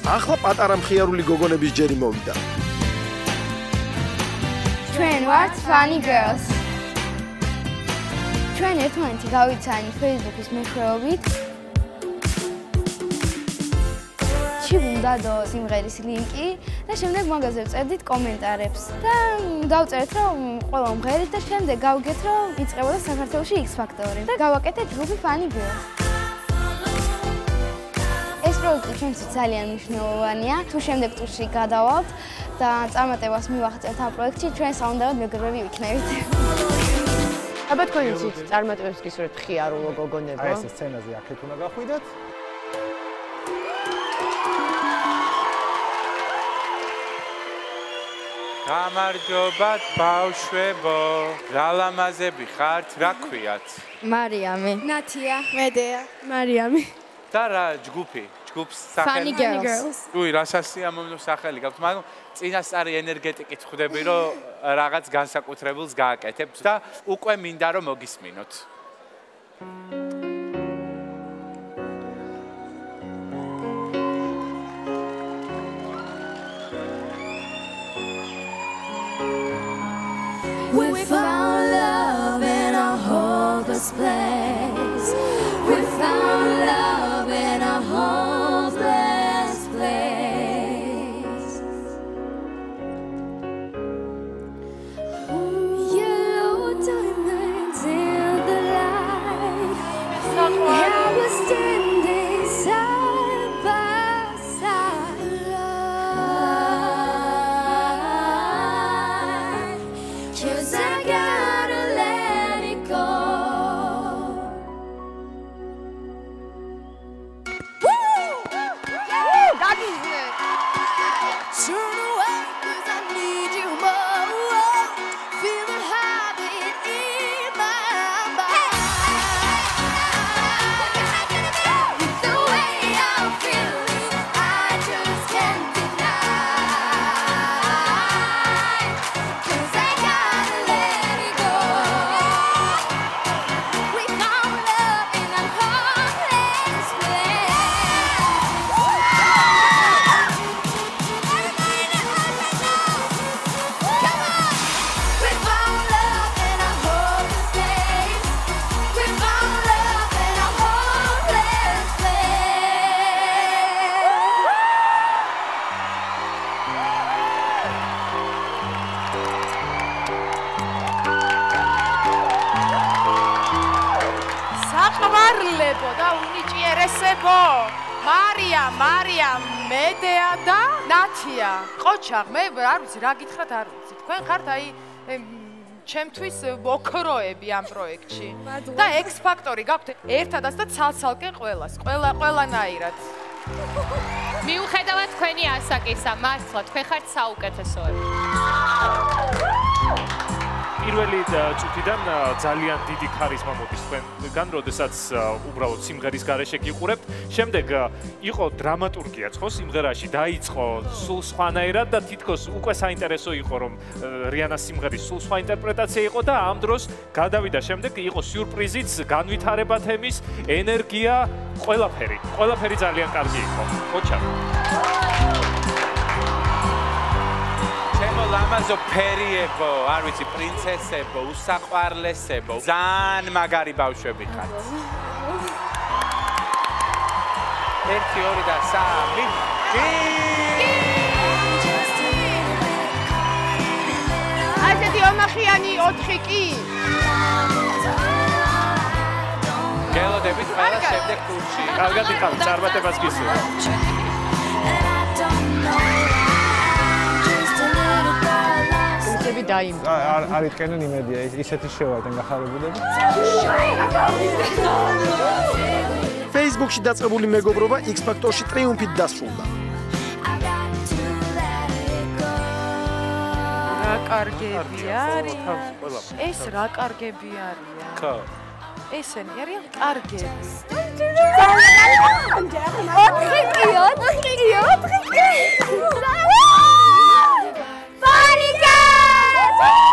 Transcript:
ახლა პატარა მხიარული გოგონების ჯერი მოვიდა. ჩვენ ვართ Funny Girls. ჩვენ ერთმანეთი გავიცანით Facebook-ის მეშვეობით. ჩივუნდადო სიმღერის ლინკი და შემდეგ მაგაზე ვწერდით კომენტარებს და დავწერეთ რომ ყველა მომღერით და შემდეგ გავიგეთ რომ იწყებოდა საქართველოში X Factor-ი და გავაკეთეთ ჯგუფი Funny Girls. ეს პროექტი ჩვენთვის ძალიან მნიშვნელოვანია. თუ შემდეგ ტურში გადავალთ და წარმატებას მივაღწევთ ამ პროექტში, ჩვენ საუნდაროდ მეგობრები ვიქნებით. აბა თქვენ იცით წარმატებებს გისურვებთ ხიარულო გოგონებო? აი ეს სცენაზე აქეთ უნდა გახვიდეთ. გამარჯობათ ბავშვებო, რა ლამაზები ხართ, რა ქვიათ? მარიამი, ნათია, მედეა, მარიამი. და რა ჯგუფი? ჯგუფს სახელი? Funny Girls. უი, რა სასიამოვნო სახელი გაქვთ, მაგრამ წინასწარი ენერგეტიკით ხვდები, რომ რაღაც განსაკუთრებულს გააკეთებთ და უკვე მინდა რომ მოგისმინოთ. We found love in a hopeless place. We found love in a hopeless place. Yellow diamonds in the light. I was standing side by side. Cause I gotta let it go. Turn away cause I need you more. Feel the heartbeat in my body. With the way I'm feeling, I just can't deny. Cause I gotta let it go. We found love in a hopeless place. Come on! We found love in a hopeless place. We found love in a hopeless საყვარლებო და უნიჭიერესებო მარია მედეა და ნათია ყოჩაღ მე არ ვიცი რა გითხრათ არ ვიცი თქვენ ხართ აი ჩემთვის ოქროები ამ პროექტში და X Factor-ი გაქვთ ერთადაც და ცალ-ცალკე ყველანაირად მიუხედავად თქვენი ასაკისა მართლა თქვენ ხართ საუკეთესოები პირველი წუთიდან ძალიან დიდი ქარიზმა მოდის თქვენგან, როდესაც უბრალოდ სიმღერის გარეშე გიყურებთ. შემდეგ იყო დრამატურგიაც ხო სიმღერაში, დაიწყო სულ სხვანაირად და თითქოს უკვე საინტერესო იყო რომ რიანას სიმღერის სულ სხვა ინტერპრეტაცია იყო და ამ დროს გადავიდა შემდეგ იყო სიურპრიზიც, განვითარება თემის, ენერგია, ყველაფერი ძალიან კარგი იყო. ხოჩა ლამაზო ფერიებო, არ ვიცი, პრინცესებო, უსაყვარლესებო, ძალიან მაგარი ბავშვები ხართ. 1, 2 და 3. ასეთი ომახიანი 4 კი. გელოდებით ყველა შემდეგ ტურში. კარგად იყავით, წარმატებას გისურვებთ. არ იყენენ იმედია, ისეთი შევარდენ გახარებულები. Facebook-ში დაწყებული მეგობრობა X Factor-ში ტრიუმფით დასრულდა. რა კარგები არის? ეს რა კარგები არიან? ხო. ესენი არიან კარგები. Funny Girls!